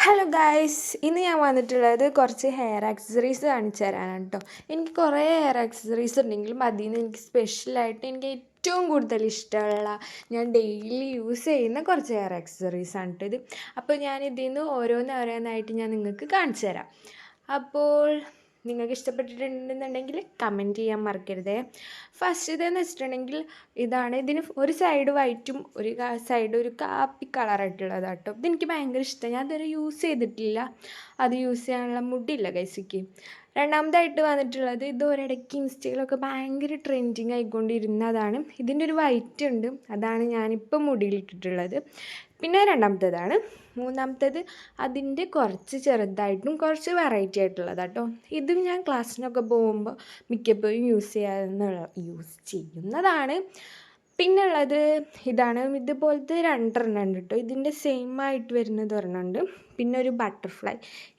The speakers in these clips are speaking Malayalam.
ഹലോ ഗായ്സ്, ഇന്ന് ഞാൻ വന്നിട്ടുള്ളത് കുറച്ച് ഹെയർ ആക്സസറീസ് കാണിച്ചു തരാനാണ് കേട്ടോ. എനിക്ക് കുറേ ഹെയർ ആക്സസറീസ് ഉണ്ടെങ്കിലും അതിൽ നിന്ന് എനിക്ക് സ്പെഷ്യലായിട്ട് എനിക്ക് ഏറ്റവും കൂടുതൽ ഇഷ്ടമുള്ള ഞാൻ ഡെയിലി യൂസ് ചെയ്യുന്ന കുറച്ച് ഹെയർ ആക്സസറീസാണ് കേട്ടോ ഇത്. അപ്പോൾ ഞാൻ ഇതിൽ നിന്ന് ഓരോന്നായിട്ട് ഞാൻ നിങ്ങൾക്ക് കാണിച്ചു തരാം. അപ്പോൾ നിങ്ങൾക്ക് ഇഷ്ടപ്പെട്ടിട്ടുണ്ടെന്നുണ്ടെങ്കിൽ കമൻറ്റ് ചെയ്യാൻ മറക്കരുതേ. ഫസ്റ്റ് ഇതെന്ന് വെച്ചിട്ടുണ്ടെങ്കിൽ ഇതാണ്. ഇതിന് ഒരു സൈഡ് വൈറ്റും ഒരു സൈഡ് ഒരു കാപ്പി കളറായിട്ടുള്ളതാണ് കേട്ടോ. ഇതെനിക്ക് ഭയങ്കര ഇഷ്ടമാണ്. ഞാൻ ഇതുവരെ യൂസ് ചെയ്തിട്ടില്ല. അത് യൂസ് ചെയ്യാനുള്ള മുടിയില്ല കൈസിക്ക്. രണ്ടാമതായിട്ട് വന്നിട്ടുള്ളത് ഇത് ഒരിടയ്ക്ക് ഇൻസ്റ്റയിലൊക്കെ ഭയങ്കര ട്രെൻഡിങ് ആയിക്കൊണ്ടിരുന്നതാണ്. ഇതിൻ്റെ ഒരു വൈറ്റ് ഉണ്ട്, അതാണ് ഞാനിപ്പോൾ മുടിയിലിട്ടിട്ടുള്ളത്. പിന്നെ രണ്ടാമത്തേതാണ്. മൂന്നാമത്തേത് അതിൻ്റെ കുറച്ച് ചെറുതായിട്ടും കുറച്ച് വെറൈറ്റി ആയിട്ടുള്ളത് കേട്ടോ. ഇതും ഞാൻ ക്ലാസ്സിനൊക്കെ പോകുമ്പോൾ മിക്കപ്പോഴും യൂസ് ചെയ്യുന്നതാണ്. പിന്നെ ഉള്ളത് ഇതാണ്. ഇതുപോലത്തെ രണ്ടെണ്ണം ഉണ്ട് കേട്ടോ. ഇതിൻ്റെ സെയിം ആയിട്ട് വരുന്നത് ഒരെണ്ണമുണ്ട്. പിന്നെ ഒരു ബട്ടർഫ്ലൈ,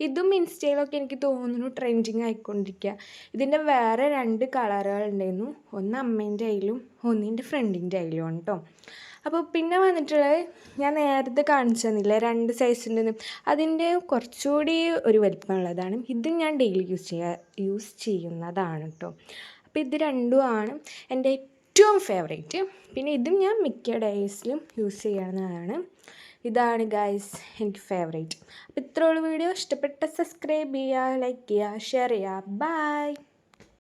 ഇതും ഇൻസ്റ്റയിലൊക്കെ എനിക്ക് തോന്നുന്നു ട്രെൻഡിങ് ആയിക്കൊണ്ടിരിക്കുക. ഇതിൻ്റെ വേറെ രണ്ട് കളറുകൾ ഉണ്ടായിരുന്നു. ഒന്ന് അമ്മേൻ്റെ കയ്യിലും ഒന്നിൻ്റെ ഫ്രണ്ടിൻ്റെ കയ്യിലുമാണ് കേട്ടോ. അപ്പോൾ പിന്നെ വന്നിട്ടുള്ളത് ഞാൻ നേരത്തെ കാണിച്ചു തന്നില്ലേ, രണ്ട് സൈസുണ്ടെന്ന്. അതിൻ്റെ കുറച്ചുകൂടി ഒരു വലിപ്പമുള്ളതാണ്. ഇത് ഞാൻ ഡെയിലി യൂസ് ചെയ്യുന്നതാണ് കേട്ടോ. അപ്പോൾ ഇത് രണ്ടുമാണ് എൻ്റെ ഏറ്റവും ഫേവറേറ്റ്. പിന്നെ ഇതും ഞാൻ മിക്ക ഡേയ്സിലും യൂസ് ചെയ്യുന്നതാണ്. ഇതാണ് ഗൈസ് എനിക്ക് ഫേവറേറ്റ്. അപ്പോൾ ഇത്രയുള്ള വീഡിയോ ഇഷ്ടപ്പെട്ട സബ്സ്ക്രൈബ് ചെയ്യുക, ലൈക്ക് ചെയ്യുക, ഷെയർ ചെയ്യുക. ബൈ.